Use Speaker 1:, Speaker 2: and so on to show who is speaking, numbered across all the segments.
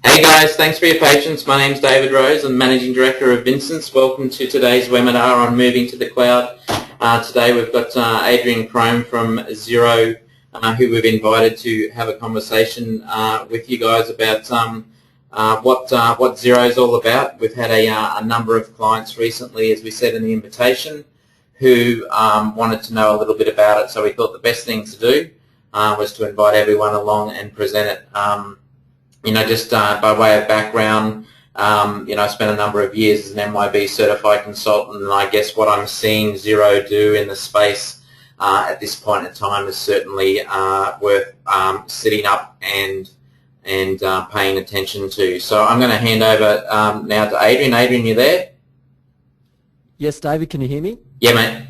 Speaker 1: Hey guys, thanks for your patience. My name's David Rose. I'm Managing Director of Vincent's. Welcome to today's webinar on moving to the cloud. Today we've got Adrian Crome from Xero, who we've invited to have a conversation with you guys about what Xero is all about. We've had a number of clients recently, as we said in the invitation, who wanted to know a little bit about it, so we thought the best thing to do was to invite everyone along and present it. Just by way of background, I spent a number of years as an MYB certified consultant, and I guess what I'm seeing Xero do in the space at this point in time is certainly worth sitting up and paying attention to. So I'm going to hand over now to Adrian. Adrian, you there?
Speaker 2: Yes, David, can you hear me?
Speaker 1: Yeah, mate.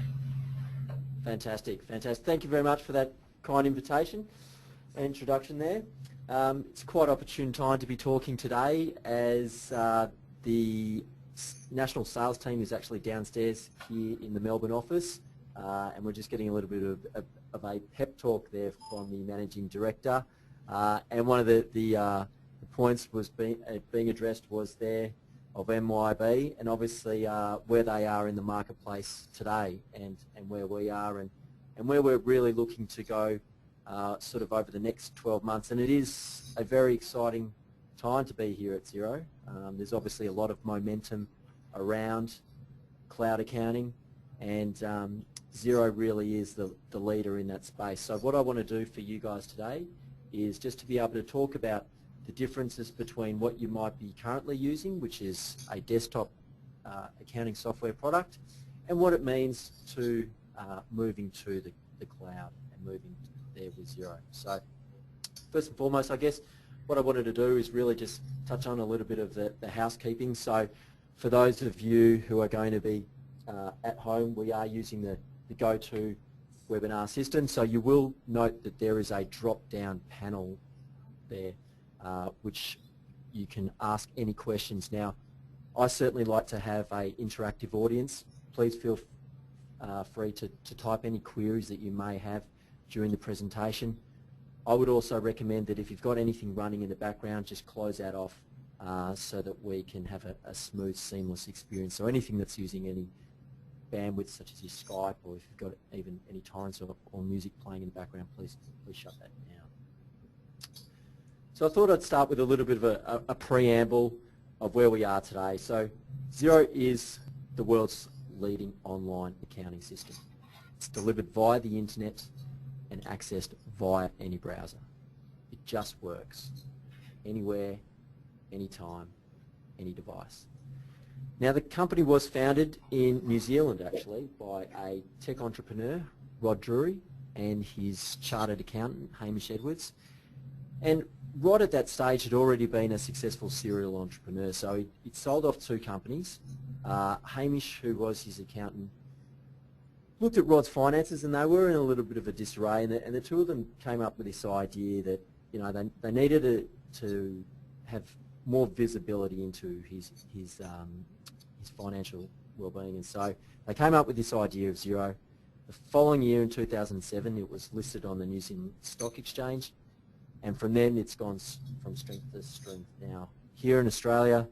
Speaker 2: Fantastic, fantastic. Thank you very much for that kind invitation and introduction there. It's quite an opportune time to be talking today as the national sales team is actually downstairs here in the Melbourne office, and we're just getting a little bit of a pep talk there from the Managing Director. And one of the points was being addressed was there of MYB, and obviously where they are in the marketplace today, and where we are, and where we're really looking to go sort of over the next 12 months. And it is a very exciting time to be here at Xero. There's obviously a lot of momentum around cloud accounting, and Xero really is the leader in that space. So what I want to do for you guys today is just to be able to talk about the differences between what you might be currently using, which is a desktop accounting software product, and what it means to moving to the cloud and moving there with Xero. So first and foremost, I guess what I wanted to do is really just touch on a little bit of the housekeeping. So for those of you who are going to be at home, we are using the go-to webinar system. So you will note that there is a drop-down panel there, which you can ask any questions. Now, I certainly like to have an interactive audience. Please feel free to type any queries that you may have during the presentation. I would also recommend that if you've got anything running in the background, just close that off so that we can have a smooth, seamless experience. So anything that's using any bandwidth, such as your Skype, or if you've got even any torrents or music playing in the background, please shut that down. So I thought I'd start with a little bit of a preamble of where we are today. So Xero is the world's leading online accounting system. It's delivered via the internet and accessed via any browser. It just works anywhere, anytime, any device. Now, the company was founded in New Zealand actually by a tech entrepreneur, Rod Drury, and his chartered accountant, Hamish Edwards. And right at that stage had already been a successful serial entrepreneur. So he'd sold off 2 companies. Hamish, who was his accountant, looked at Rod's finances, and they were in a little bit of a disarray, and the two of them came up with this idea that they needed to have more visibility into his financial well-being, and so they came up with this idea of Xero. The following year, in 2007, it was listed on the New Zealand Stock Exchange, and from then it's gone from strength to strength. Now, here in Australia,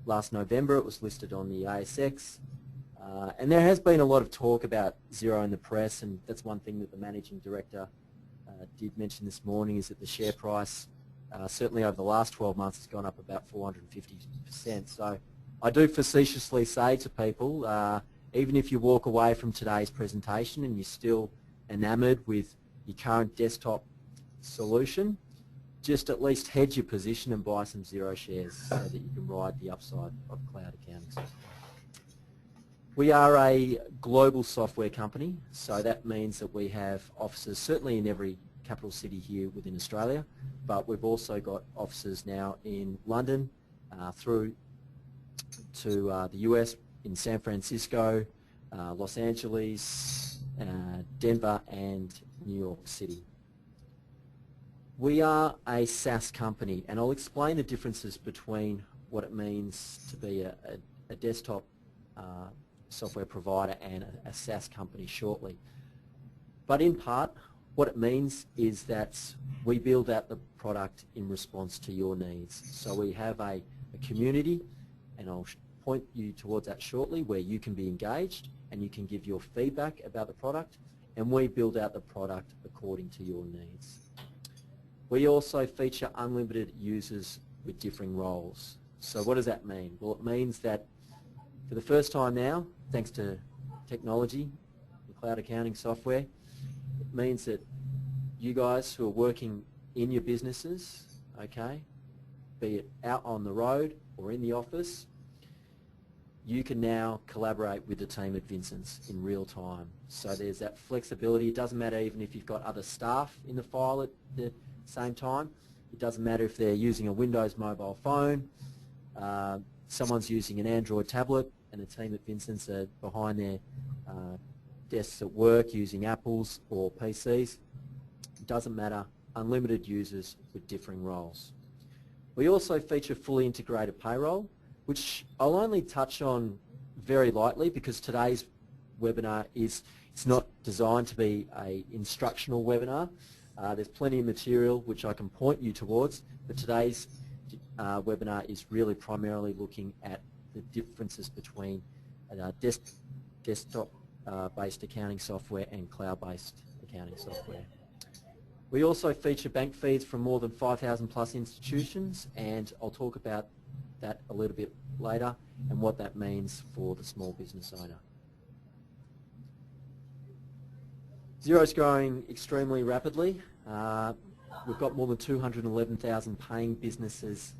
Speaker 2: last November it was listed on the ASX. And there has been a lot of talk about Xero in the press, and that's one thing that the Managing Director did mention this morning, is that the share price, certainly over the last 12 months, has gone up about 450%. So I do facetiously say to people, even if you walk away from today's presentation and you're still enamoured with your current desktop solution, just at least hedge your position and buy some Xero shares so that you can ride the upside of cloud accounting software. We are a global software company, so that means that we have offices certainly in every capital city here within Australia, but we've also got offices now in London, through to the US, in San Francisco, Los Angeles, Denver and New York City. We are a SaaS company, and I'll explain the differences between what it means to be a desktop software provider and a SaaS company shortly. But in part, What it means is that we build out the product in response to your needs. So we have a community, and I'll point you towards that shortly, where you can be engaged and you can give your feedback about the product, and we build out the product according to your needs. We also feature unlimited users with differing roles. So what does that mean? Well, it means that for the first time now, thanks to technology and cloud accounting software, it means that you guys who are working in your businesses, okay, be it out on the road or in the office, you can now collaborate with the team at Vincent's in real time. So there's that flexibility. It doesn't matter even if you've got other staff in the file at the same time. It doesn't matter if they're using a Windows mobile phone, someone's using an Android tablet, and the team at Vincent's are behind their desks at work using Apples or PCs. It doesn't matter. Unlimited users with differing roles. We also feature fully integrated payroll, which I'll only touch on very lightly because today's webinar it's not designed to be an instructional webinar. There's plenty of material which I can point you towards, but today's webinar is really primarily looking at the differences between desktop-based accounting software and cloud-based accounting software. We also feature bank feeds from more than 5,000 plus institutions, and I'll talk about that a little bit later and what that means for the small business owner. Xero's growing extremely rapidly. We've got more than 211,000 paying businesses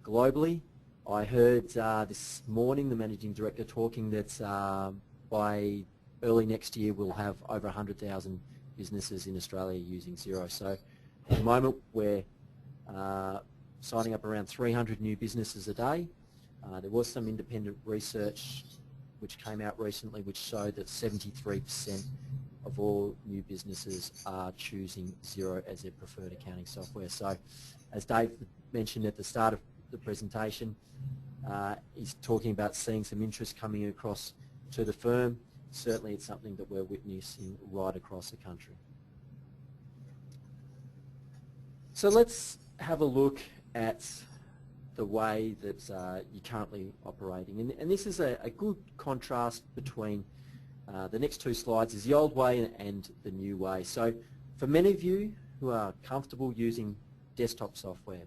Speaker 2: globally. I heard this morning the Managing Director talking that by early next year we'll have over 100,000 businesses in Australia using Xero. So at the moment we're signing up around 300 new businesses a day. There was some independent research which came out recently which showed that 73% of all new businesses are choosing Xero as their preferred accounting software. So as Dave mentioned at the start of the presentation, he's talking about seeing some interest coming across to the firm. Certainly it's something that we're witnessing right across the country. So let's have a look at the way that you're currently operating. And this is a good contrast between the next two slides is the old way and the new way. So for many of you who are comfortable using desktop software,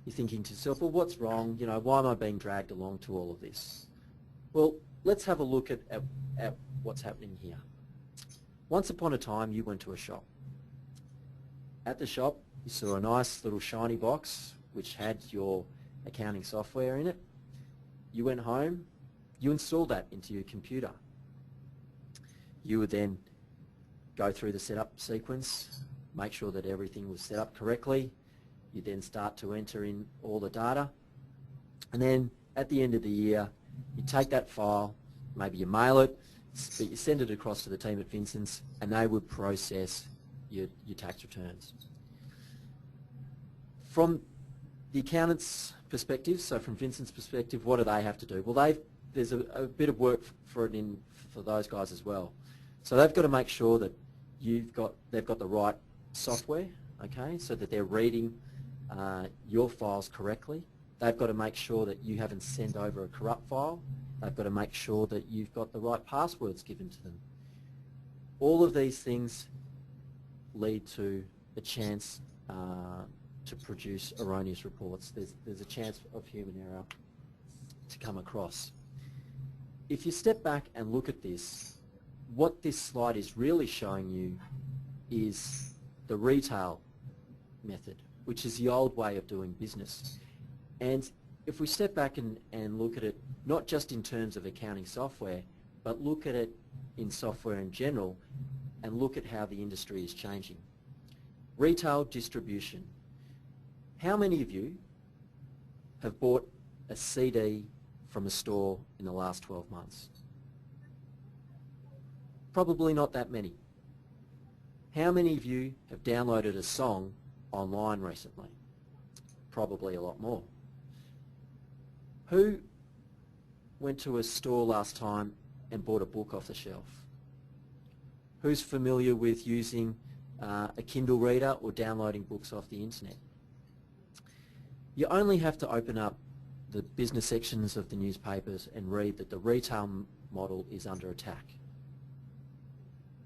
Speaker 2: you're thinking to yourself, well, what's wrong? You know, why am I being dragged along to all of this? Well, let's have a look at what's happening here. Once upon a time, you went to a shop. At the shop, you saw a nice little shiny box which had your accounting software in it. You went home, you installed that into your computer. You would then go through the setup sequence, make sure that everything was set up correctly. You then start to enter in all the data. And then at the end of the year, you take that file, maybe you mail it, but you send it across to the team at Vincent's and they would process your tax returns. From the accountant's perspective, so from Vincent's perspective, what do they have to do? Well, there's a bit of work for those guys as well. So they've got to make sure that they've got the right software, okay, so that they're reading your files correctly. They've got to make sure that you haven't sent over a corrupt file. They've got to make sure that you've got the right passwords given to them. All of these things lead to a chance to produce erroneous reports. There's a chance of human error to come across. If you step back and look at this, what this slide is really showing you is the retail method, which is the old way of doing business. And if we step back and look at it, not just in terms of accounting software, but look at it in software in general, and look at how the industry is changing. Retail distribution. How many of you have bought a CD from a store in the last 12 months? Probably not that many. How many of you have downloaded a song online recently? Probably a lot more. Who went to a store last time and bought a book off the shelf? Who's familiar with using a Kindle reader or downloading books off the internet? You only have to open up the business sections of the newspapers and read that the retail model is under attack.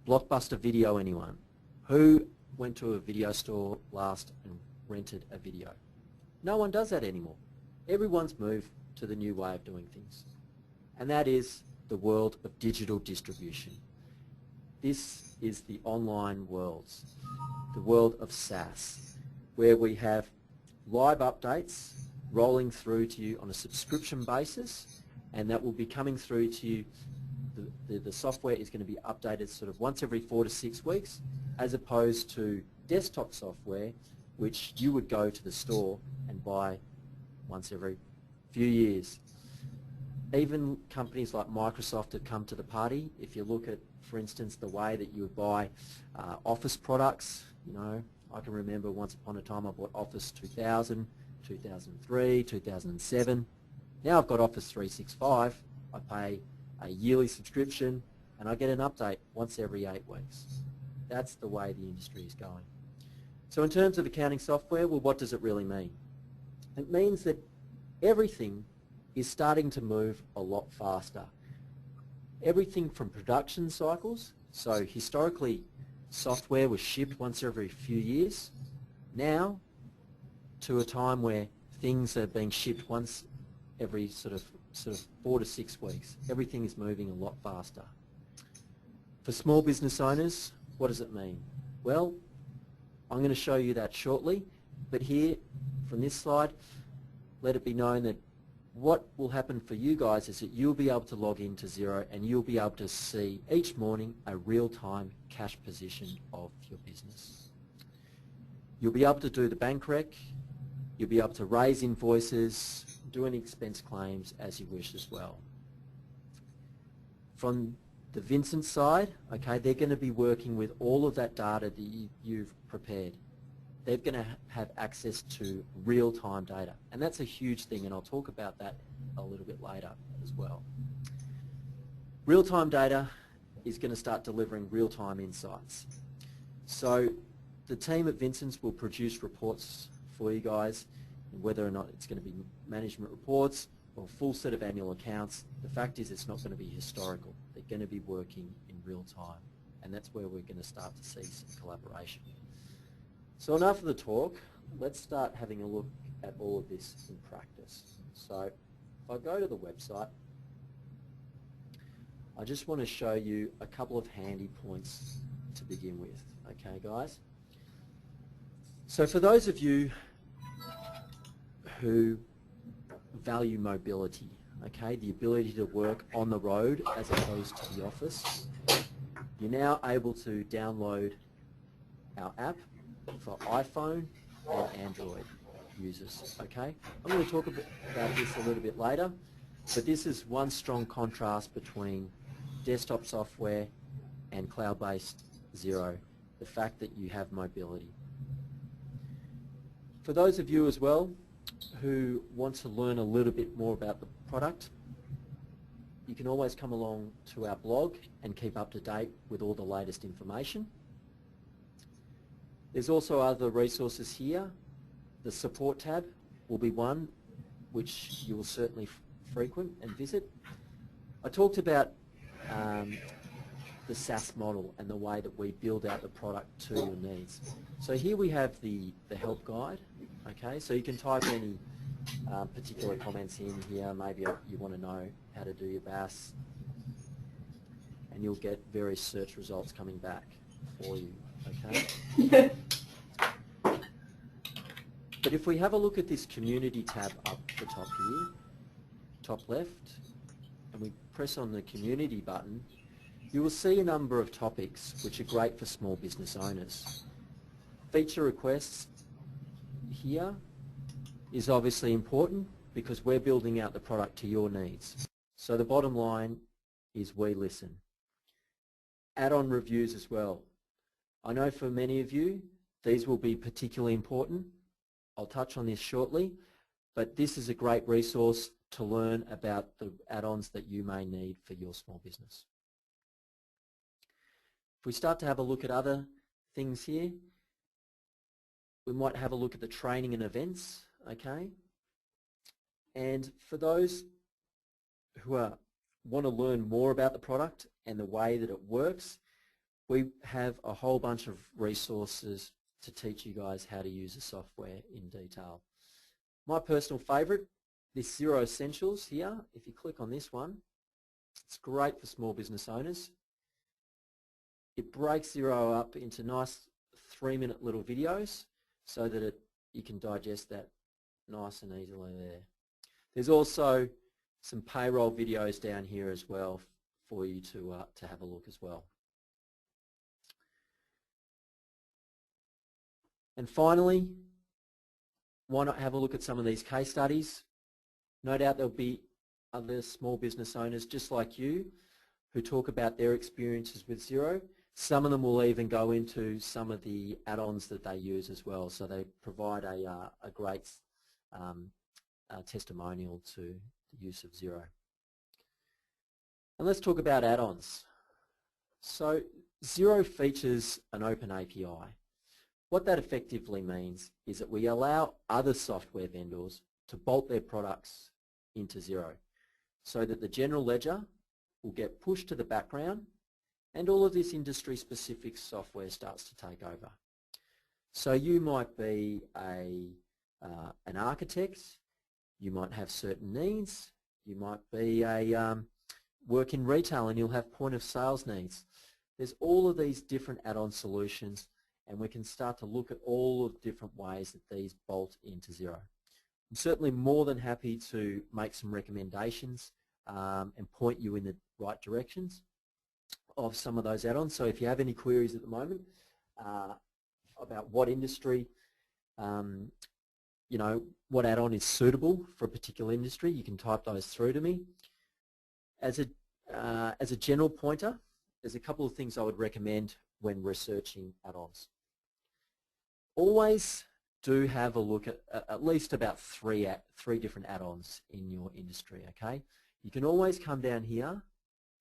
Speaker 2: Blockbuster Video, anyone? Who went to a video store last and rented a video? No one does that anymore. Everyone's moved to the new way of doing things. And that is the world of digital distribution. This is the online world, the world of SaaS, where we have live updates rolling through to you on a subscription basis, and that will be coming through to you. The software is going to be updated sort of once every 4 to 6 weeks, as opposed to desktop software, which you would go to the store and buy once every few years. Even companies like Microsoft have come to the party. If you look at, for instance, the way that you would buy Office products, you know, I can remember once upon a time I bought Office 2000, 2003, 2007. Now I've got Office 365. I pay a yearly subscription and I get an update once every 8 weeks. That's the way the industry is going. So in terms of accounting software, well, what does it really mean? It means that everything is starting to move a lot faster. Everything from production cycles, so historically software was shipped once every few years, now to a time where things are being shipped once every sort of 4 to 6 weeks. Everything is moving a lot faster. For small business owners, what does it mean? Well, I'm going to show you that shortly, but here from this slide, let it be known that what will happen for you guys is that you'll be able to log into Xero and you'll be able to see each morning a real-time cash position of your business. You'll be able to do the bank rec, you'll be able to raise invoices, do any expense claims as you wish as well. From the Vincent side, okay, they're going to be working with all of that data that you've prepared. They're going to have access to real-time data, and that's a huge thing, and I'll talk about that a little bit later as well. Real-time data is going to start delivering real-time insights. So the team at Vincent's will produce reports for you guys, and whether or not it's going to be management reports or a full set of annual accounts, the fact is it's not going to be historical. They're going to be working in real time, and that's where we're going to start to see some collaboration. So enough of the talk, let's start having a look at all of this in practice. So if I go to the website, I just want to show you a couple of handy points to begin with. Okay, guys? So for those of you who value mobility, okay, the ability to work on the road as opposed to the office, you're now able to download our app for iPhone and Android users. Okay, I'm going to talk about this a little bit later, but this is one strong contrast between desktop software and cloud-based Xero, the fact that you have mobility. For those of you as well who want to learn a little bit more about the product, you can always come along to our blog and keep up to date with all the latest information. There's also other resources here. The support tab will be one which you will certainly frequent and visit. I talked about the SaaS model and the way that we build out the product to your needs. So here we have the help guide. Okay, so you can type any particular comments in here. Maybe you want to know how to do your BAS, and you'll get various search results coming back for you. Okay. But if we have a look at this community tab up the top here, top left, and we press on the community button, you will see a number of topics which are great for small business owners. Feature requests here is obviously important because we're building out the product to your needs. So the bottom line is we listen. Add-on reviews as well. I know for many of you these will be particularly important. I'll touch on this shortly, but this is a great resource to learn about the add-ons that you may need for your small business. If we start to have a look at other things here, we might have a look at the training and events, okay? And for those who want to learn more about the product and the way that it works, we have a whole bunch of resources to teach you guys how to use the software in detail. My personal favorite, this Xero Essentials here, if you click on this one, it's great for small business owners. It breaks Xero up into nice 3-minute little videos so that you can digest that nice and easily there. There's also some payroll videos down here as well for you to have a look as well. And finally, why not have a look at some of these case studies? No doubt there'll be other small business owners just like you who talk about their experiences with Xero. Some of them will even go into some of the add-ons that they use as well, so they provide a great testimonial to the use of Xero. And let's talk about add-ons. So Xero features an open API. What that effectively means is that we allow other software vendors to bolt their products into Xero so that the general ledger will get pushed to the background and all of this industry-specific software starts to take over. So you might be an architect, you might have certain needs, you might be work in retail and you'll have point of sales needs. There's all of these different add-on solutions and we can start to look at all of the different ways that these bolt into Xero. I'm certainly more than happy to make some recommendations and point you in the right directions of some of those add-ons. So if you have any queries at the moment about what industry, you know, what add-on is suitable for a particular industry, you can type those through to me. As a general pointer, there's a couple of things I would recommend when researching add-ons. Always do have a look at least about three different add-ons in your industry, okay? You can always come down here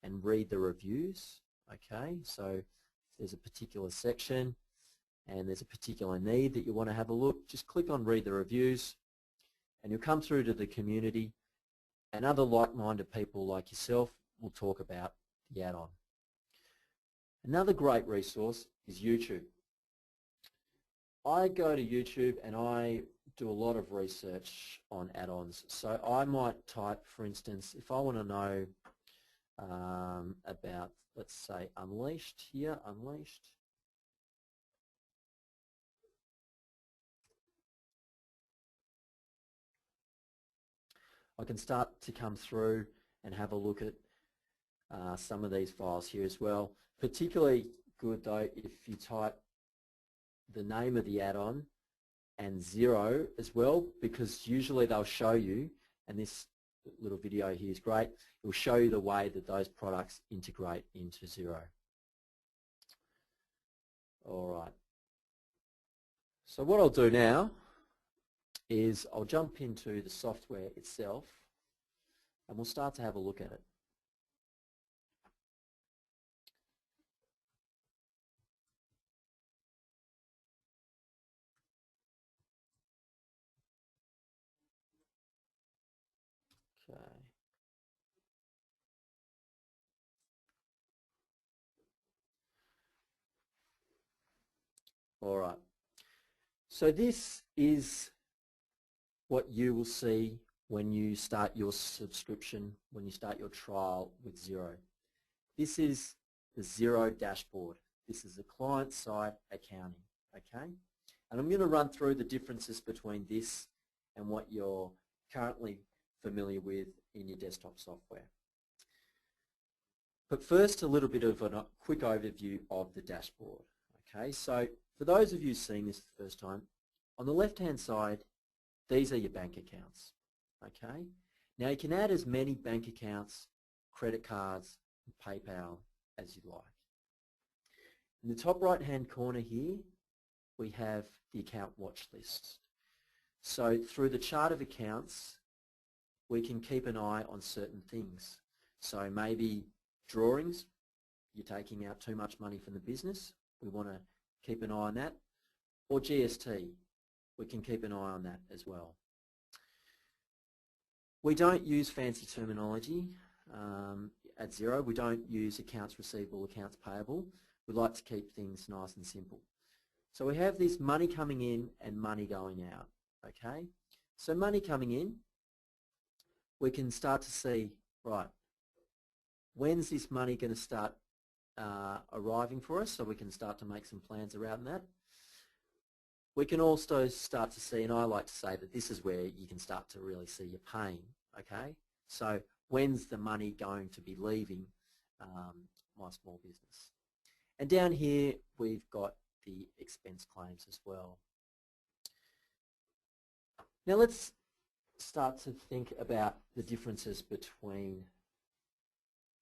Speaker 2: and read the reviews, okay? So if there's a particular section and there's a particular need that you want to have a look, just click on read the reviews and you'll come through to the community and other like-minded people like yourself will talk about the add-on. Another great resource is YouTube. I go to YouTube and I do a lot of research on add-ons. So I might type, for instance, if I want to know about, let's say, Unleashed here, Unleashed. I can start to come through and have a look at some of these files here as well. Particularly good though if you type the name of the add-on and Xero as well, because usually they'll show you, and this little video here is great, it will show you the way that those products integrate into Xero. Alright, so what I'll do now is I'll jump into the software itself and we'll start to have a look at it. Okay. All right. So this is what you will see when you start your subscription, when you start your trial with Xero. This is the Xero dashboard. This is the client-side accounting, okay? And I'm going to run through the differences between this and what you're currently familiar with in your desktop software. But first, a little bit of a quick overview of the dashboard. Okay, so for those of you seeing this the first time, on the left-hand side, these are your bank accounts. Okay, now you can add as many bank accounts, credit cards, and PayPal as you'd like. In the top right-hand corner here, we have the account watch list. So through the chart of accounts, we can keep an eye on certain things. So maybe drawings, you're taking out too much money from the business. We want to keep an eye on that. Or GST, we can keep an eye on that as well. We don't use fancy terminology at Xero. We don't use accounts receivable, accounts payable. We like to keep things nice and simple. So we have this money coming in and money going out, okay? So money coming in, we can start to see, right, when's this money going to start arriving for us, so we can start to make some plans around that. We can also start to see, and I like to say that this is where you can start to really see your pain, okay? So when's the money going to be leaving my small business? And down here we've got the expense claims as well. Now let's start to think about the differences between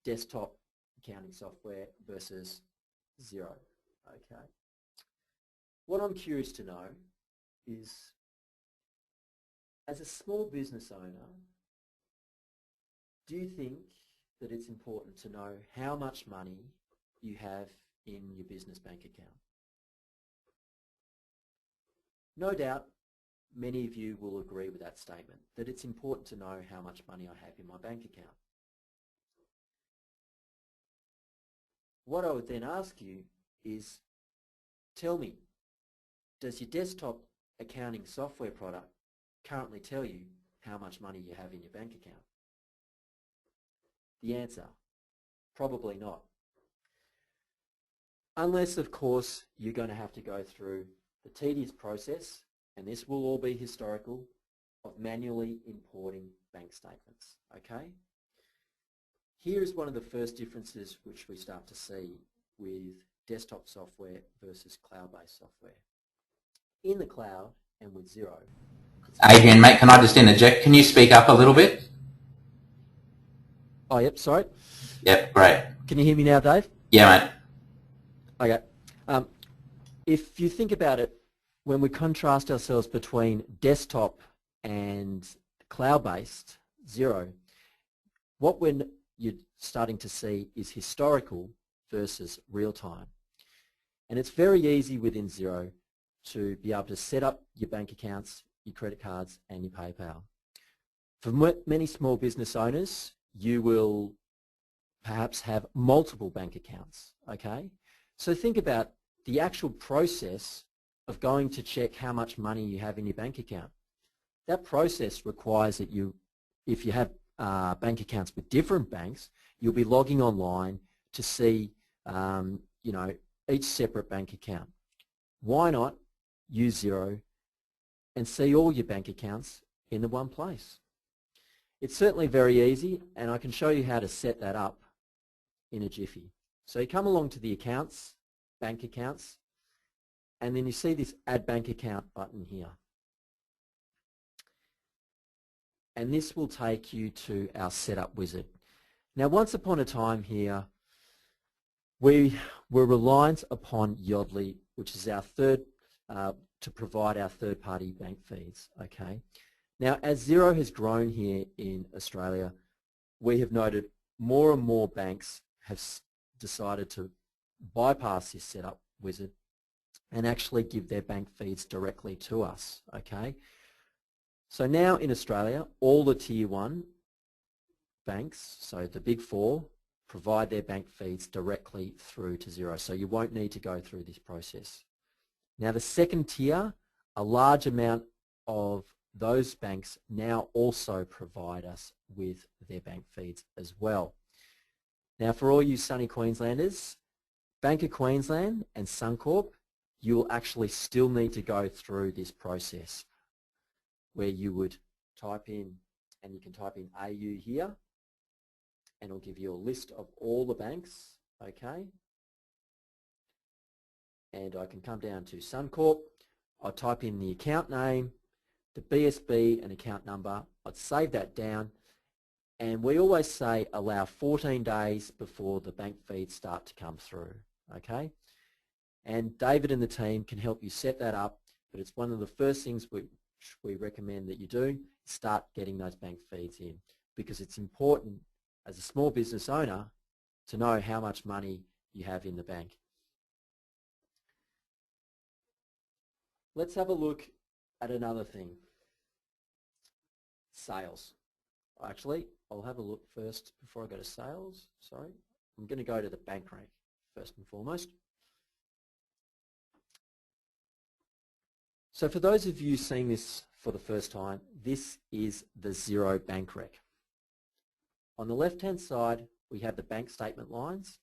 Speaker 2: desktop accounting software versus Xero. Okay. What I'm curious to know is, as a small business owner, do you think that it's important to know how much money you have in your business bank account? No doubt many of you will agree with that statement, that it's important to know how much money I have in my bank account. What I would then ask you is, tell me, does your desktop accounting software product currently tell you how much money you have in your bank account? The answer, probably not. Unless, of course, you're going to have to go through the tedious process, and this will all be historical, of manually importing bank statements, okay? Here is one of the first differences which we start to see with desktop software versus cloud-based software. In the cloud and with Xero.
Speaker 1: Adrian, mate, can I just interject? Can you speak up a little bit?
Speaker 2: Oh, yep, sorry.
Speaker 1: Yep, great.
Speaker 2: Can you hear me now, Dave?
Speaker 1: Yeah, mate.
Speaker 2: Okay. If you think about it, when we contrast ourselves between desktop and cloud-based Xero, what you're starting to see is historical versus real-time. And it's very easy within Xero to be able to set up your bank accounts, your credit cards, and your PayPal. For many small business owners, you will perhaps have multiple bank accounts, okay? So think about the actual process of going to check how much money you have in your bank account. That process requires that if you have bank accounts with different banks, you'll be logging online to see, each separate bank account. Why not use Xero and see all your bank accounts in the one place? It's certainly very easy, and I can show you how to set that up in a jiffy. So you come along to the accounts, bank accounts, and then you see this add bank account button here. And this will take you to our setup wizard. Now, once upon a time here, we were reliant upon Yodlee, which is our to provide our third-party bank feeds, okay? Now, as Xero has grown here in Australia, we have noted more and more banks have decided to bypass this setup wizard and actually give their bank feeds directly to us, okay? So now in Australia, all the Tier 1 banks, so the Big Four, provide their bank feeds directly through to Xero, so you won't need to go through this process. Now the second tier, a large amount of those banks now also provide us with their bank feeds as well. Now for all you sunny Queenslanders, Bank of Queensland and Suncorp, you will actually still need to go through this process where you would type in, and you can type in AU here, and it'll give you a list of all the banks, okay? And I can come down to Suncorp, I'll type in the account name, the BSB and account number, I'd save that down, and we always say allow 14 days before the bank feeds start to come through, okay? And David and the team can help you set that up, but it's one of the first things we recommend that you do, start getting those bank feeds in, because it's important as a small business owner to know how much money you have in the bank. Let's have a look at another thing. Sales. Actually, I'll have a look first before I go to sales. Sorry. I'm going to go to the bank rec first and foremost. So for those of you seeing this for the first time, this is the Xero bank rec. On the left-hand side, we have the bank statement lines,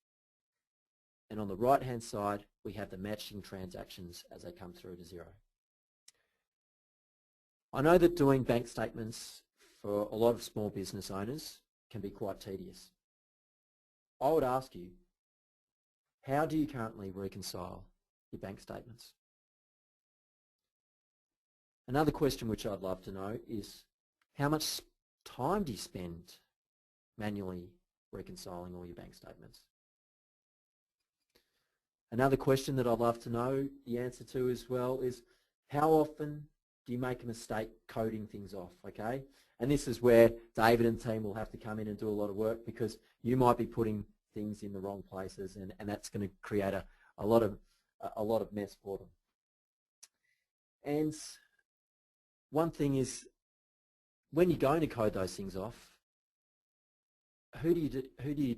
Speaker 2: and on the right-hand side, we have the matching transactions as they come through to Xero. I know that doing bank statements for a lot of small business owners can be quite tedious. I would ask you, how do you currently reconcile your bank statements? Another question which I'd love to know is, how much time do you spend manually reconciling all your bank statements? Another question that I'd love to know the answer to as well is, how often do you make a mistake coding things off, okay? And this is where David and team will have to come in and do a lot of work, because you might be putting things in the wrong places, and that's going to create a lot of mess for them. And one thing is, when you're going to code those things off, who do you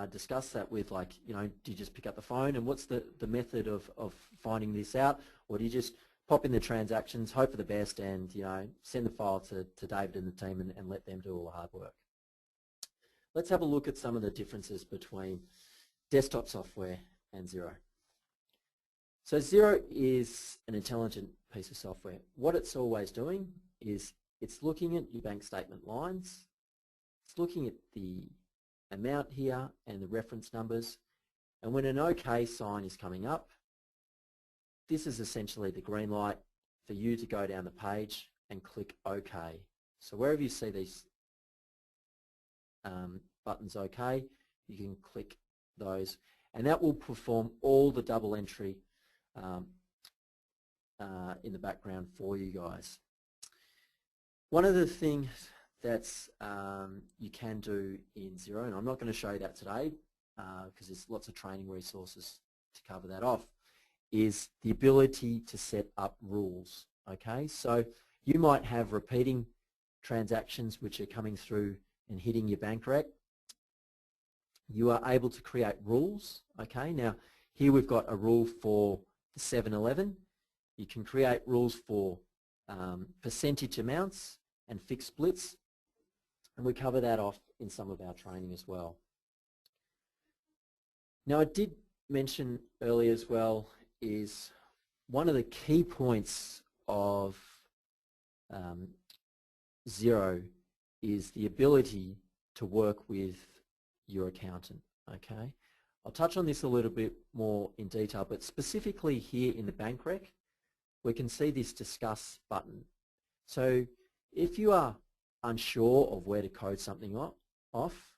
Speaker 2: discuss that with? Like, you know, do you just pick up the phone, and what's the method of finding this out, or do you just pop in the transactions, hope for the best, and, you know, send the file to David and the team and let them do all the hard work? Let's have a look at some of the differences between desktop software and Xero. So Xero is an intelligent piece of software. What it's always doing is it's looking at your bank statement lines, it's looking at the amount here and the reference numbers, and when an OK sign is coming up, this is essentially the green light for you to go down the page and click OK. So wherever you see these buttons OK, you can click those, and that will perform all the double entry in the background for you guys. One of the things that's you can do in Xero, and I'm not going to show you that today because there's lots of training resources to cover that off, is the ability to set up rules. Okay, so you might have repeating transactions which are coming through and hitting your bank rec. You are able to create rules. Okay, now here we've got a rule for the 7-Eleven. You can create rules for percentage amounts and fixed splits, and we cover that off in some of our training as well. Now, I did mention earlier as well is one of the key points of Xero is the ability to work with your accountant. Okay, I'll touch on this a little bit more in detail, but specifically here in the bank rec, we can see this discuss button. So if you are unsure of where to code something off,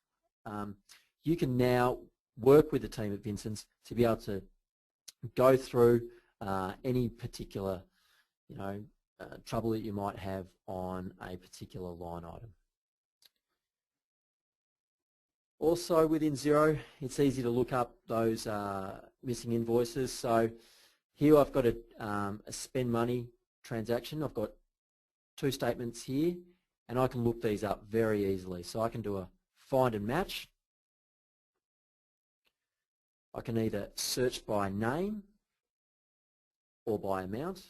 Speaker 2: you can now work with the team at Vincent's to be able to go through any particular, you know, trouble that you might have on a particular line item. Also within Xero, it's easy to look up those missing invoices. So here I've got a spend money transaction. I've got two statements here, and I can look these up very easily. So I can do a find and match. I can either search by name or by amount,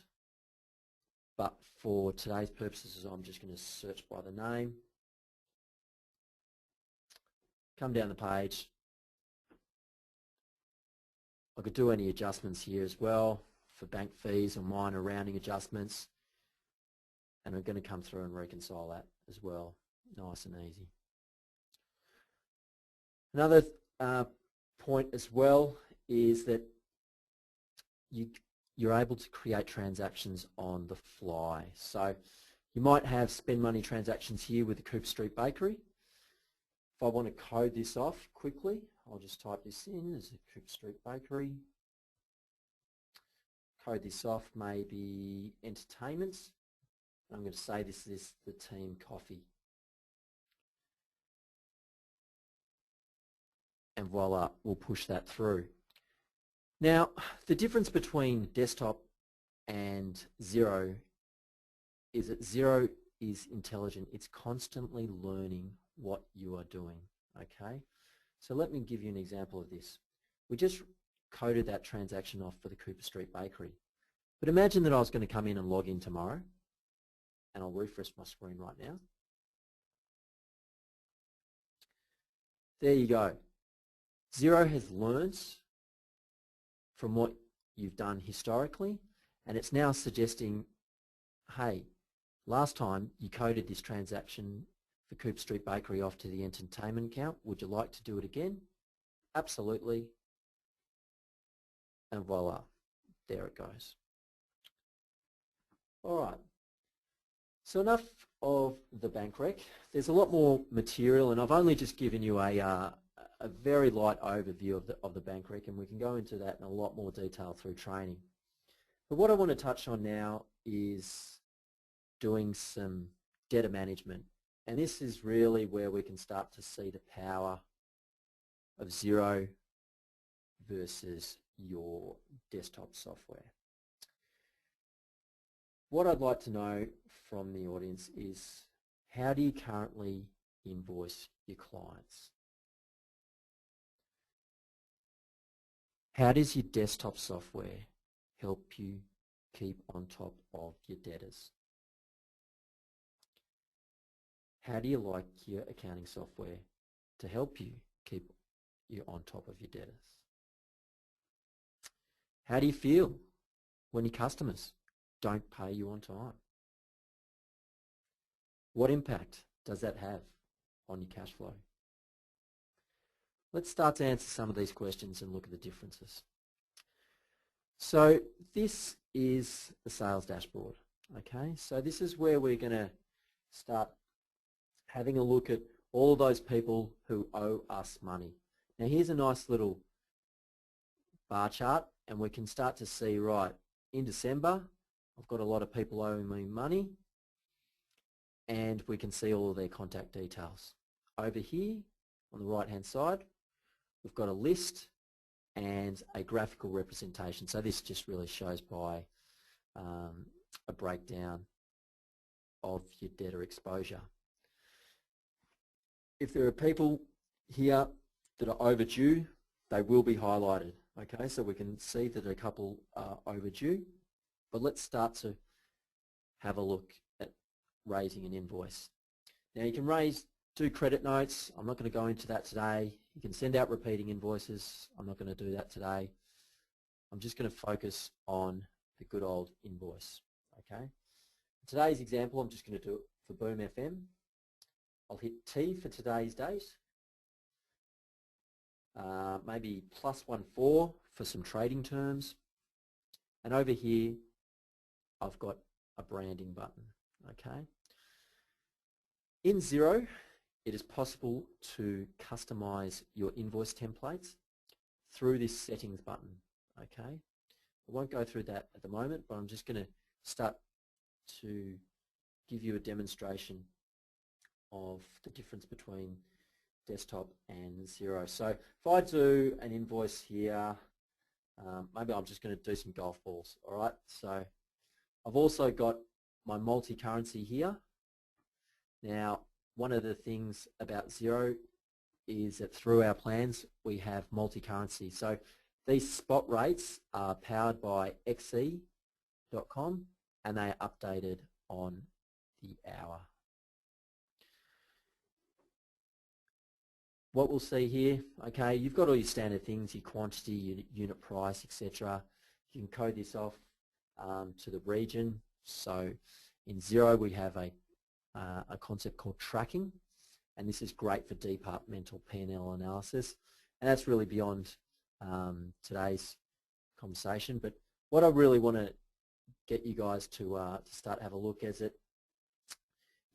Speaker 2: but for today's purposes I'm just going to search by the name. Come down the page. I could do any adjustments here as well for bank fees or minor rounding adjustments, and I'm going to come through and reconcile that as well, nice and easy. Another point as well is that you're able to create transactions on the fly. So you might have spend money transactions here with the Cooper Street Bakery. If I want to code this off quickly, I'll just type this in as a Cooper Street Bakery. Code this off, maybe entertainment. I'm going to say this is the team coffee. And voila, we'll push that through. Now, the difference between desktop and Xero is that Xero is intelligent. It's constantly learning what you are doing, okay? So let me give you an example of this. We just coded that transaction off for the Cooper Street Bakery. But imagine that I was going to come in and log in tomorrow, and I'll refresh my screen right now. There you go. Xero has learned from what you've done historically, and it's now suggesting, hey, last time you coded this transaction for Cooper Street Bakery off to the entertainment account. Would you like to do it again? Absolutely. And voila, there it goes. All right. So enough of the bank rec. There's a lot more material, and I've only just given you a very light overview of the bank rec, and we can go into that in a lot more detail through training. But what I want to touch on now is doing some data management. And this is really where we can start to see the power of Xero versus your desktop software. What I'd like to know from the audience is, how do you currently invoice your clients? How does your desktop software help you keep on top of your debtors? How do you like your accounting software to help you keep you on top of your debtors? How do you feel when your customers don't pay you on time? What impact does that have on your cash flow? Let's start to answer some of these questions and look at the differences. So this is the sales dashboard. Okay, so this is where we're going to start having a look at all of those people who owe us money. Now here's a nice little bar chart, and we can start to see, right, in December I've got a lot of people owing me money, and we can see all of their contact details. Over here on the right hand side we've got a list and a graphical representation. So this just really shows by a breakdown of your debtor exposure. If there are people here that are overdue, they will be highlighted. Okay, so we can see that a couple are overdue, but let's start to have a look at raising an invoice. Now you can do credit notes. I'm not going to go into that today. You can send out repeating invoices. I'm not going to do that today. I'm just going to focus on the good old invoice. Okay. In today's example, I'm just going to do it for Boom FM. I'll hit T for today's date. Maybe +14 for some trading terms. And over here, I've got a branding button. Okay. In Xero, it is possible to customize your invoice templates through this settings button. Okay. I won't go through that at the moment, but I'm just going to start to give you a demonstration of the difference between desktop and Xero. So if I do an invoice here, maybe I'm just going to do some golf balls. All right. So I've also got my multi-currency here. Now, one of the things about Xero is that through our plans we have multi-currency. So these spot rates are powered by xe.com and they are updated on the hour. What we'll see here, okay, you've got all your standard things, your quantity, your unit price, etc. You can code this off to the region. So in Xero we have a concept called tracking, and this is great for departmental P&L analysis, and that's really beyond today's conversation. But what I really want to get you guys to start have a look at it.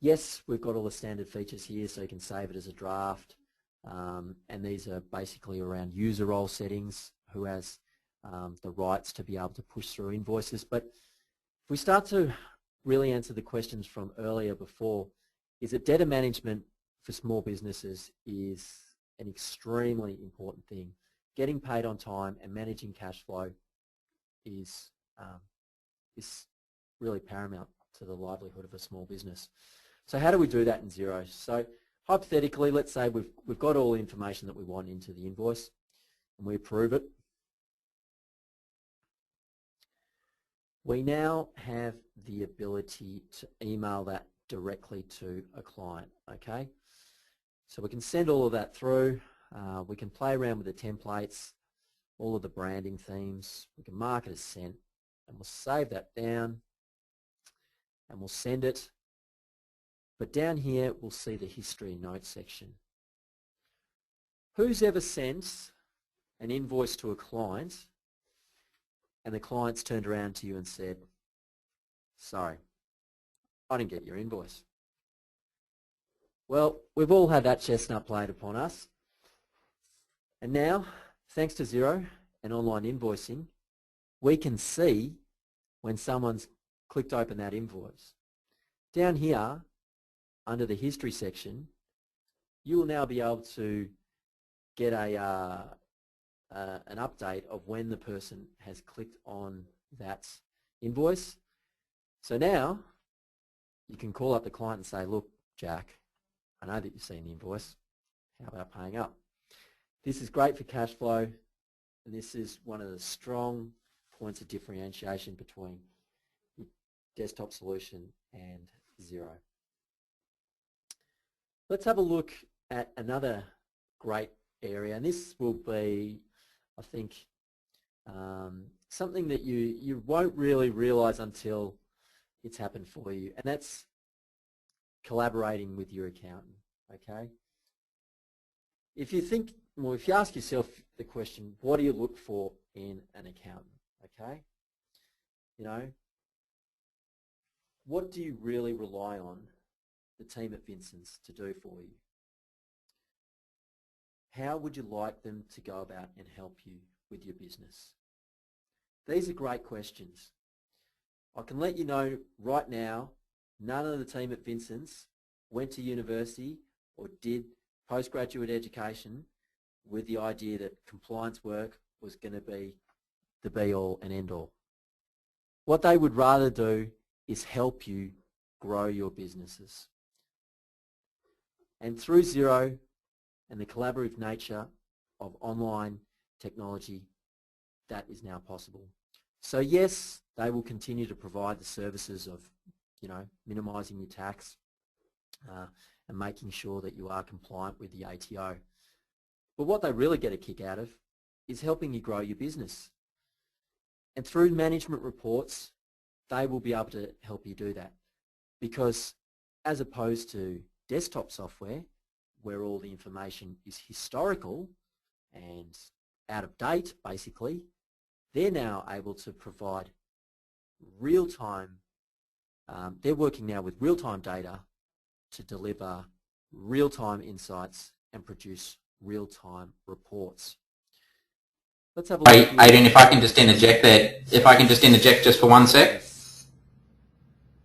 Speaker 2: Yes, we've got all the standard features here, so you can save it as a draft, and these are basically around user role settings, who has the rights to be able to push through invoices. But if we start to really answer the questions from earlier before, is that data management for small businesses is an extremely important thing. getting paid on time and managing cash flow is really paramount to the livelihood of a small business. So how do we do that in Xero? So hypothetically, let's say we've got all the information that we want into the invoice and we approve it. We now have the ability to email that directly to a client, okay? So we can send all of that through. We can play around with the templates, all of the branding themes. We can mark it as sent, and we'll save that down and we'll send it. But down here, we'll see the history notes section. Who's ever sent an invoice to a client and the client's turned around to you and said, sorry, I didn't get your invoice? Well, we've all had that chestnut played upon us. And now, thanks to Xero and online invoicing, we can see when someone's clicked open that invoice. Down here, under the history section, you will now be able to get an update of when the person has clicked on that invoice. So now you can call up the client and say, look, Jack, I know that you've seen the invoice. How about paying up? This is great for cash flow, and this is one of the strong points of differentiation between the desktop solution and Xero. Let's have a look at another great area, and this will be, I think, something that you won't really realise until it's happened for you, and that's collaborating with your accountant, okay? If you think, well, if you ask yourself the question, what do you look for in an accountant, okay? You know, what do you really rely on the team at Vincent's to do for you? How would you like them to go about and help you with your business? These are great questions. I can let you know right now, none of the team at Vincent's went to university or did postgraduate education with the idea that compliance work was going to be the be-all and end-all. What they would rather do is help you grow your businesses. And through Xero and the collaborative nature of online technology, that is now possible. So yes, they will continue to provide the services of, you know, minimising your tax and making sure that you are compliant with the ATO. But what they really get a kick out of is helping you grow your business. And through management reports, they will be able to help you do that. Because as opposed to desktop software, where all the information is historical and out of date, basically, they're now able to provide real-time, they're working now with real-time data to deliver real-time insights and produce real-time reports. Let's have a look.
Speaker 1: Adrian, if I can just interject there, if I can just interject just for 1 sec.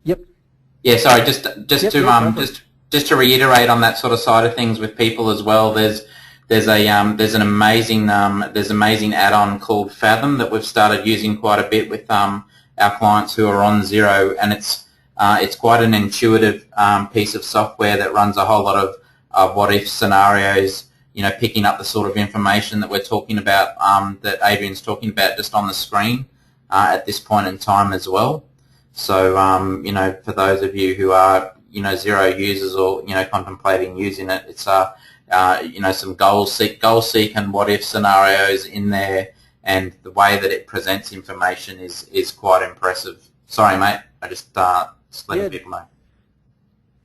Speaker 2: Yep.
Speaker 1: Yeah, sorry, just to reiterate on that sort of side of things with people as well. There's an amazing add-on called Fathom that we've started using quite a bit with our clients who are on Xero, and it's quite an intuitive piece of software that runs a whole lot of what-if scenarios. You know, picking up the sort of information that we're talking about, that Adrian's talking about just on the screen at this point in time as well. So, you know, for those of you who are, you know, Xero users or, you know, contemplating using it, it's, you know, some goal seek and what-if scenarios in there, and the way that it presents information is quite impressive. Sorry, mate, I just letting people know.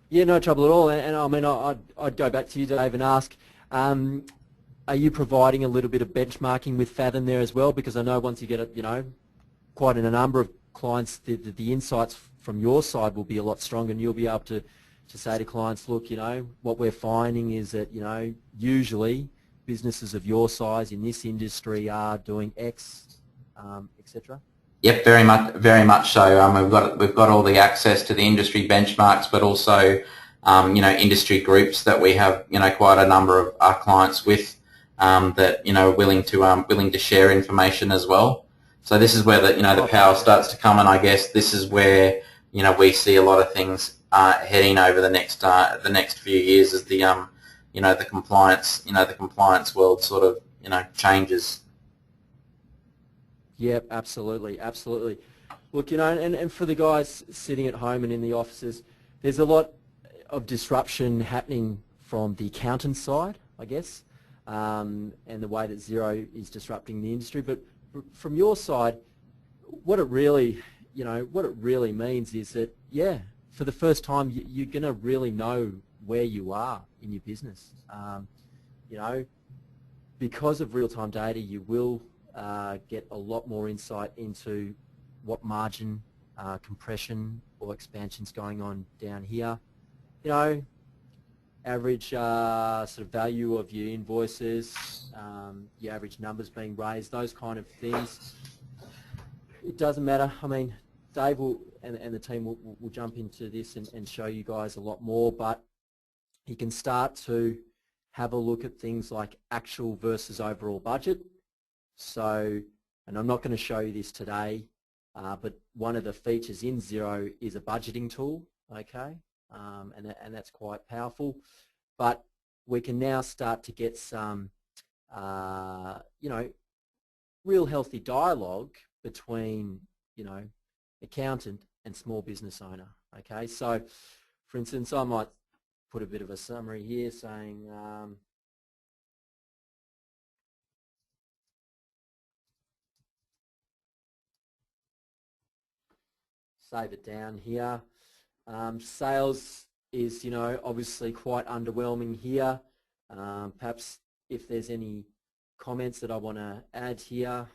Speaker 2: Yeah, no trouble at all. And I mean, I'd go back to you, Dave, and ask, are you providing a little bit of benchmarking with Fathom there as well? Because I know once you get, you know, quite a number of clients, the insights from your side will be a lot stronger, and you'll be able to say to clients, look, you know, what we're finding is that, you know, usually businesses of your size in this industry are doing X, etc.
Speaker 1: Yep, very much so. We've got all the access to the industry benchmarks, but also you know, industry groups that we have, you know, quite a number of our clients with, that are willing to share information as well. So this is where the power starts to come, and I guess this is where we see a lot of things heading over the next few years as the compliance world sort of changes.
Speaker 2: Yep, absolutely, absolutely. Look, and for the guys sitting at home and in the offices, there's a lot of disruption happening from the accountant side, I guess, and the way that Xero is disrupting the industry. But from your side, what it really means is that, yeah, for the first time, you're going to really know where you are in your business. Because of real-time data, you will get a lot more insight into what margin compression or expansion's going on down here. Average sort of value of your invoices, your average numbers being raised, those kind of things. It doesn't matter. I mean, Dave and the team will jump into this and show you guys a lot more, but you can start to have a look at things like actual versus overall budget. So, and I'm not going to show you this today, but one of the features in Xero is a budgeting tool, okay, and that's quite powerful. But we can now start to get some, real healthy dialogue between, accountant and small business owner, okay. So, for instance, I might put a bit of a summary here saying, save it down here. Sales is, obviously quite underwhelming here. Perhaps if there's any comments that I want to add here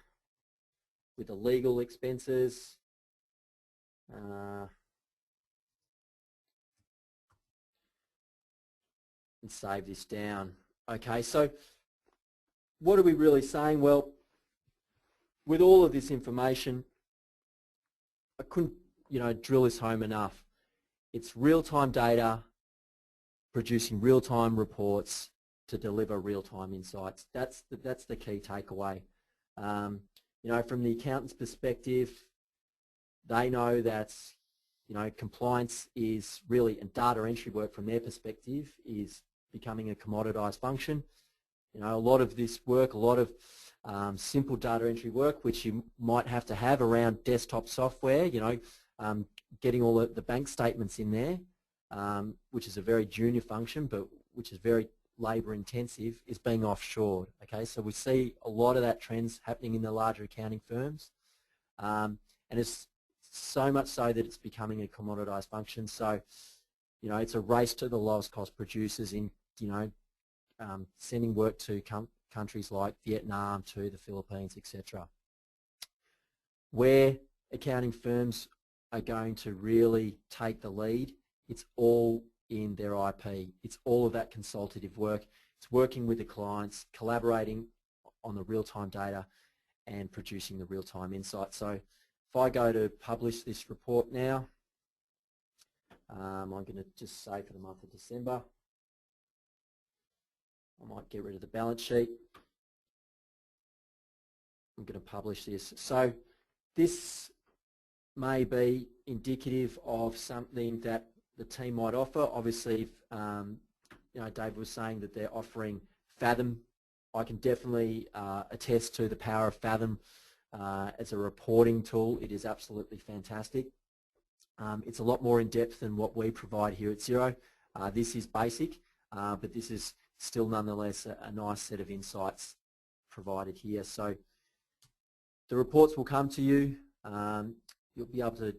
Speaker 2: with the legal expenses. And save this down. Okay, so what are we really saying? Well, with all of this information, I couldn't, drill this home enough. It's real-time data producing real-time reports to deliver real-time insights. That's the key takeaway. From the accountant's perspective, they know that compliance is really, and data entry work from their perspective is becoming a commoditized function. A lot of this work, a lot of simple data entry work, which you might have to have around desktop software, getting all the bank statements in there, which is a very junior function, but which is very labour intensive, is being offshored. Okay, so we see a lot of that trends happening in the larger accounting firms, and it's so much so that it's becoming a commoditized function. So, it's a race to the lowest cost producers in, sending work to countries like Vietnam, to the Philippines, etc. Where accounting firms are going to really take the lead, it's all in their IP. It's all of that consultative work. It's working with the clients, collaborating on the real-time data and producing the real-time insight. So if I go to publish this report now, I'm going to just say for the month of December. I might get rid of the balance sheet. I'm going to publish this. So this may be indicative of something that the team might offer. Obviously, if, Dave was saying that they're offering Fathom. I can definitely attest to the power of Fathom as a reporting tool. It is absolutely fantastic. It's a lot more in depth than what we provide here at Xero. This is basic, but this is still nonetheless a nice set of insights provided here. So the reports will come to you. You'll be able to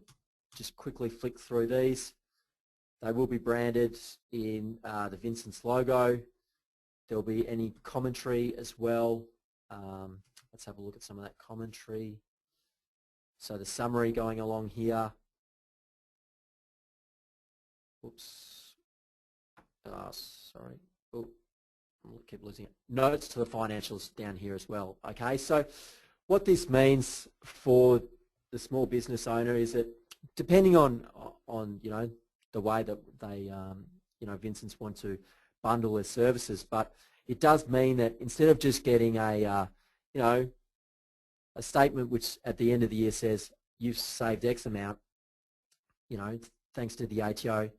Speaker 2: just quickly flick through these. They will be branded in the Vincent's logo. There'll be any commentary as well. Let's have a look at some of that commentary. So the summary going along here. Oops. Sorry. Oh, I keep losing it. Notes to the financials down here as well. Okay, so what this means for the small business owner is that depending on the way that they Vincent's want to bundle their services, but it does mean that instead of just getting a statement which at the end of the year says you've saved X amount, thanks to the ATO,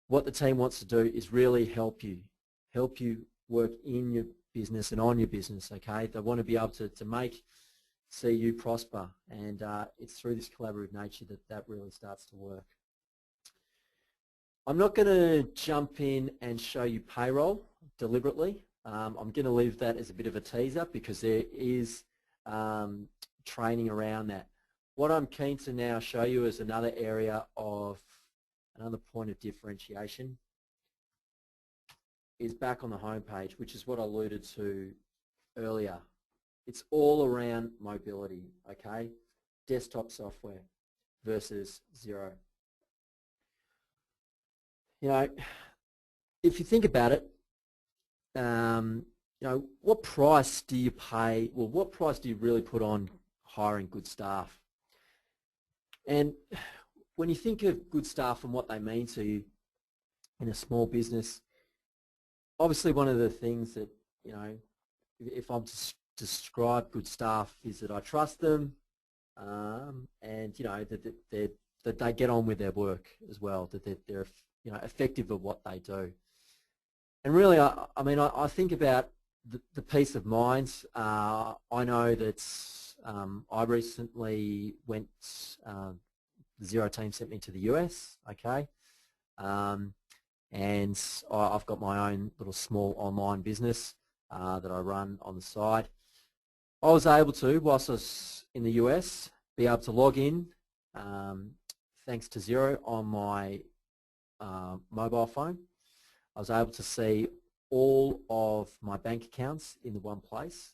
Speaker 2: what the team wants to do is really help you work in your business and on your business. Okay, they want to be able to see you prosper, and it's through this collaborative nature that really starts to work. I'm not going to jump in and show you payroll deliberately. I'm going to leave that as a bit of a teaser because there is training around that. What I'm keen to now show you is another point of differentiation is back on the home page, which is what I alluded to earlier. It's all around mobility, okay? Desktop software versus Xero. If you think about it, what price do you pay, well, what price do you really put on hiring good staff? And when you think of good staff and what they mean to you in a small business, obviously one of the things that, if I'm to describe good staff is that I trust them, and that they get on with their work as well, that they're effective at what they do. And really, I think about the peace of mind. I know that I recently went, the Xero team sent me to the US, okay, and I've got my own little small online business that I run on the side. I was able to, whilst I was in the US, be able to log in, thanks to Xero, on my mobile phone. I was able to see all of my bank accounts in the one place.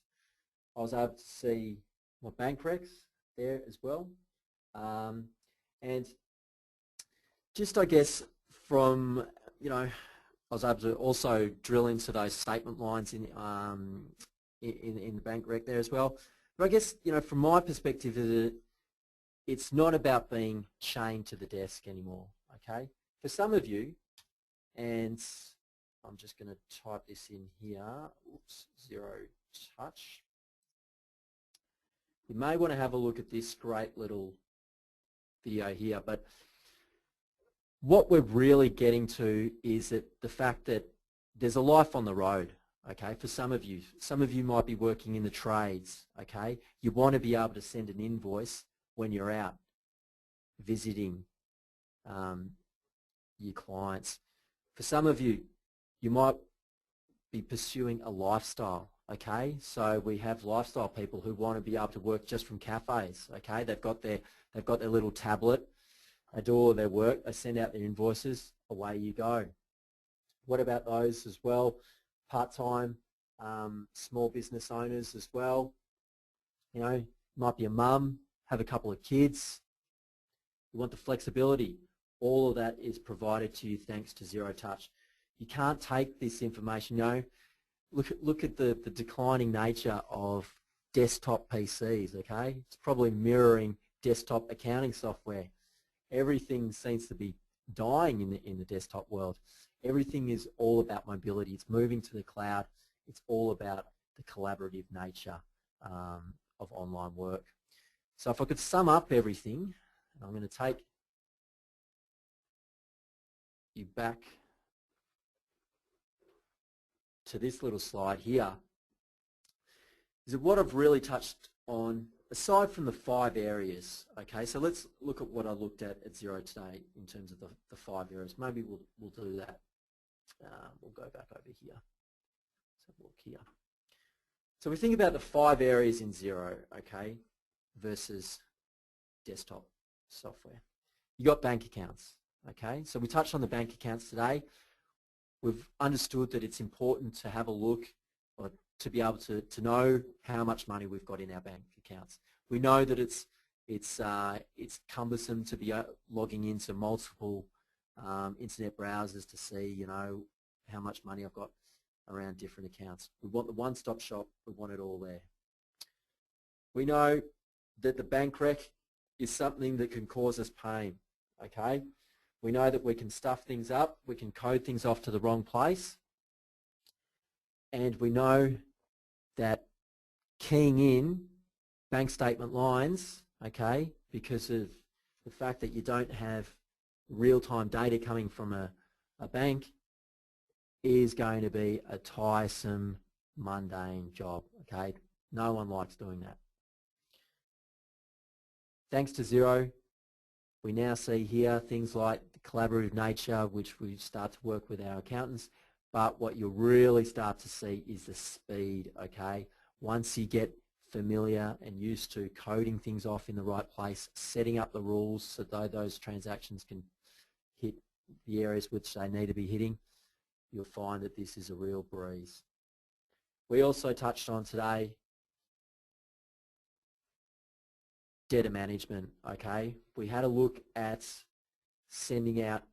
Speaker 2: I was able to see my bank recs there as well. And just, I guess, from, I was able to also drill into those statement lines in the bank rec there as well. But I guess, from my perspective, it's not about being chained to the desk anymore, okay? For some of you, and I'm just going to type this in here, oops, Xero Touch. You may want to have a look at this great little video here, but what we're really getting to is that the fact that there's a life on the road, okay, for some of you. Some of you might be working in the trades, okay? You want to be able to send an invoice when you're out visiting your clients. For some of you, you might be pursuing a lifestyle, okay? So we have lifestyle people who want to be able to work just from cafes, okay? They've got their little tablet, they do all their work, they send out their invoices, away you go. What about those as well? Part-time, small business owners as well. Might be a mum, have a couple of kids. You want the flexibility. All of that is provided to you thanks to Xero Touch. You can't take this information, look at the declining nature of desktop PCs, okay? It's probably mirroring desktop accounting software. Everything seems to be dying in the desktop world. Everything is all about mobility. It's moving to the cloud. It's all about the collaborative nature of online work. So if I could sum up everything, and I'm going to take you back to this little slide here, is that what I've really touched on, aside from the 5 areas, okay, so let's look at what I looked at Xero today in terms of the 5 areas. Maybe we'll do that. We'll go back over here. Let's have a look here. So we think about the 5 areas in Xero, okay, versus desktop software. You got bank accounts, okay, so we touched on the bank accounts today. We've understood that it's important to have a look, or to be able to know how much money we've got in our bank accounts. We know that it's cumbersome to be logging into multiple internet browsers to see, how much money I've got around different accounts. We want the one-stop shop. We want it all there. We know that the bank rec is something that can cause us pain, okay? We know that we can stuff things up, we can code things off to the wrong place, And we know that keying in bank statement lines, okay, because of the fact that you don't have real-time data coming from a bank, is going to be a tiresome, mundane job, okay? No one likes doing that. Thanks to Xero, we now see here things like the collaborative nature, which we start to work with our accountants, but what you'll really start to see is the speed, okay? Once you get familiar and used to coding things off in the right place, setting up the rules so that those transactions can hit the areas which they need to be hitting, you'll find that this is a real breeze. We also touched on today data management, okay? We had a look at sending out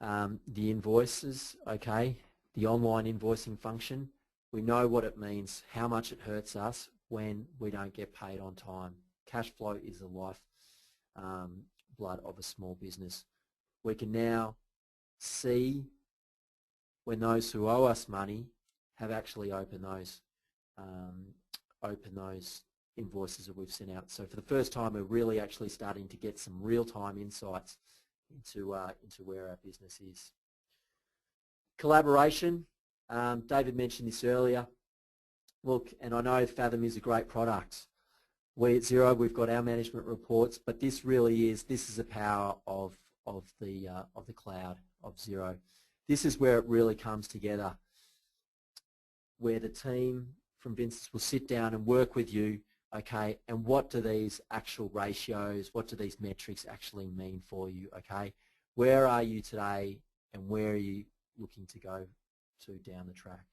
Speaker 2: the invoices, okay? The online invoicing function. We know what it means, how much it hurts us when we don't get paid on time. Cash flow is the life blood of a small business. We can now see when those who owe us money have actually opened those invoices that we've sent out. So for the first time, we're really actually starting to get some real-time insights into where our business is. Collaboration. David mentioned this earlier. Look, and I know Fathom is a great product. We at Xero, we've got our management reports, but this is the power of the cloud of Xero. This is where it really comes together, where the team from Vincent's will sit down and work with you, okay, and what do these actual ratios, what do these metrics actually mean for you, okay? Where are you today and where are you looking to go to down the track?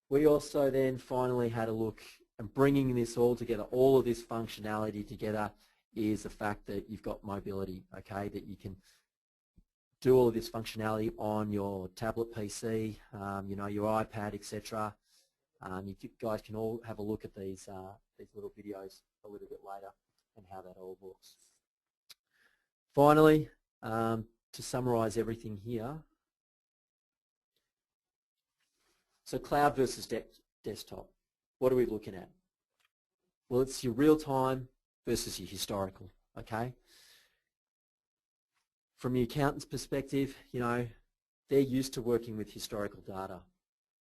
Speaker 2: We also then finally had a look, and bringing this all together, all of this functionality together, is the fact that you've got mobility, okay, that you can do all of this functionality on your tablet PC, you know, your iPad, etc. You guys can all have a look at these little videos a little bit later and how that all looks. Finally, to summarize everything here, so cloud versus desktop, what are we looking at? Well, it's your real-time versus your historical, okay? From the accountant's perspective, you know, they're used to working with historical data.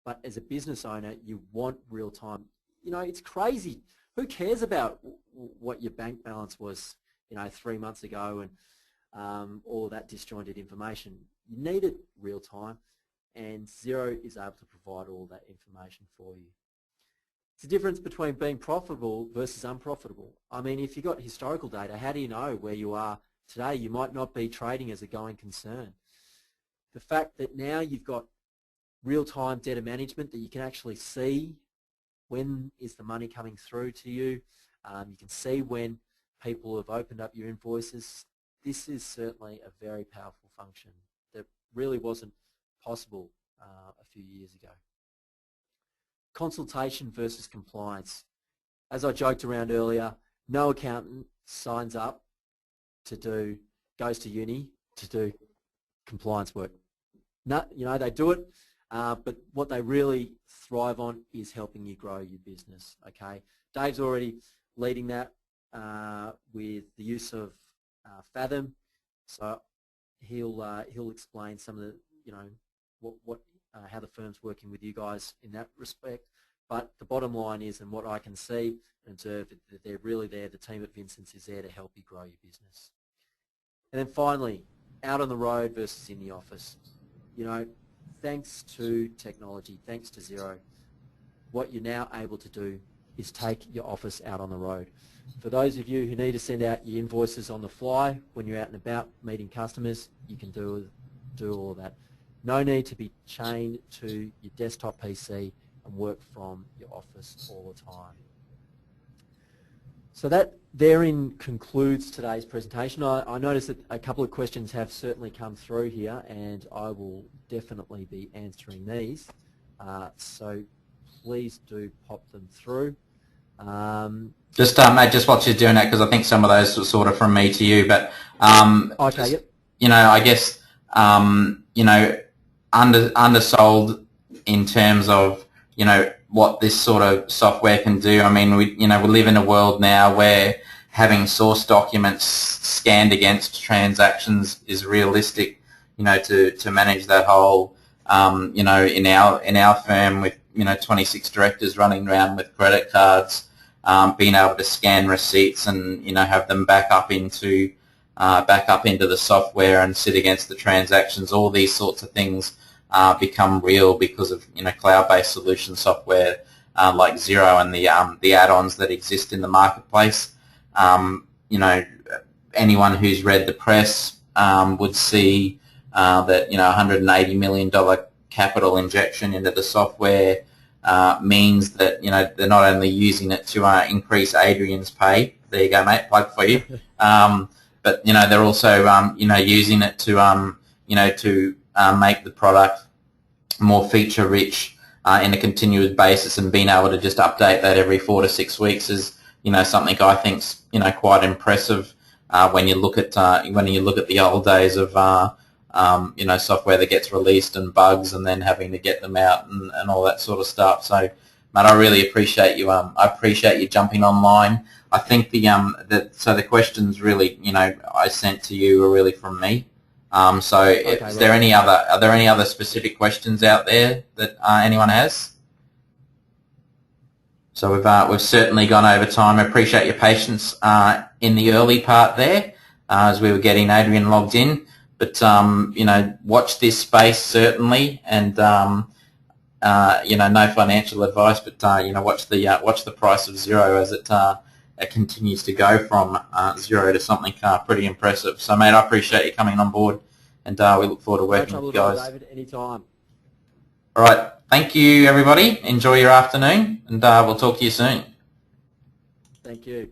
Speaker 2: But as a business owner, you want real-time. You know, it's crazy. Who cares about what your bank balance was, you know, 3 months ago and all of that disjointed information? You need it real-time, and Xero is able to provide all that information for you. It's the difference between being profitable versus unprofitable. I mean, if you've got historical data, how do you know where you are today? You might not be trading as a going concern. The fact that now you've got real-time data management, that you can actually see when is the money coming through to you. You can see when people have opened up your invoices. This is certainly a very powerful function that really wasn't possible a few years ago. Consultation versus compliance. As I joked around earlier, no accountant signs up goes to uni to do compliance work. No, you know, they do it, but what they really thrive on is helping you grow your business, okay? Dave's already leading that with the use of Fathom, so he'll explain some of the, you know, how the firm's working with you guys in that respect. But the bottom line is, and what I can see and observe, that they're really there, the team at Vincent's is there to help you grow your business. And then finally, out on the road versus in the office. You know, thanks to technology, thanks to Xero, what you're now able to do is take your office out on the road. For those of you who need to send out your invoices on the fly when you're out and about meeting customers, you can do all of that. No need to be chained to your desktop PC and work from your office all the time. So that therein concludes today's presentation. I noticed that a couple of questions have certainly come through here, and I will definitely be answering these. So please do pop them through.
Speaker 1: Mate, just while she's doing that, because I think some of those were sort of from me to you, but
Speaker 2: okay, yep.
Speaker 1: you know, I guess you know, undersold in terms of, you know, what this sort of software can do. I mean, we live in a world now where having source documents scanned against transactions is realistic, you know, to manage that whole, you know, in our firm with, you know, 26 directors running around with credit cards, being able to scan receipts and, you know, have them back up into the software and sit against the transactions. All these sorts of things become real because of, you know, cloud-based solution software like Xero and the add-ons that exist in the marketplace. You know, anyone who's read the press would see that, you know, $180 million capital injection into the software means that, you know, they're not only using it to increase Adrian's pay. There you go, mate, plug for you. But, you know, they're also, you know, using it to, you know, to make the product more feature rich in a continuous basis, and being able to just update that every 4 to 6 weeks is, you know, something I think's, you know, quite impressive when you look at the old days of you know, software that gets released and bugs and then having to get them out and all that sort of stuff. So, Matt, I really appreciate you. I appreciate you jumping online. I think the questions really, you know, I sent to you were really from me. So, okay, are there any other specific questions out there that anyone has? So we've certainly gone over time. I appreciate your patience in the early part there as we were getting Adrian logged in. But you know, watch this space certainly, and you know, no financial advice, but you know, watch the price of Xero as it continues to go from zero to something pretty impressive. So, mate, I appreciate you coming on board, and we look forward to working with you guys.
Speaker 2: David, anytime.
Speaker 1: All right, thank you, everybody. Enjoy your afternoon, and we'll talk to you soon.
Speaker 2: Thank you.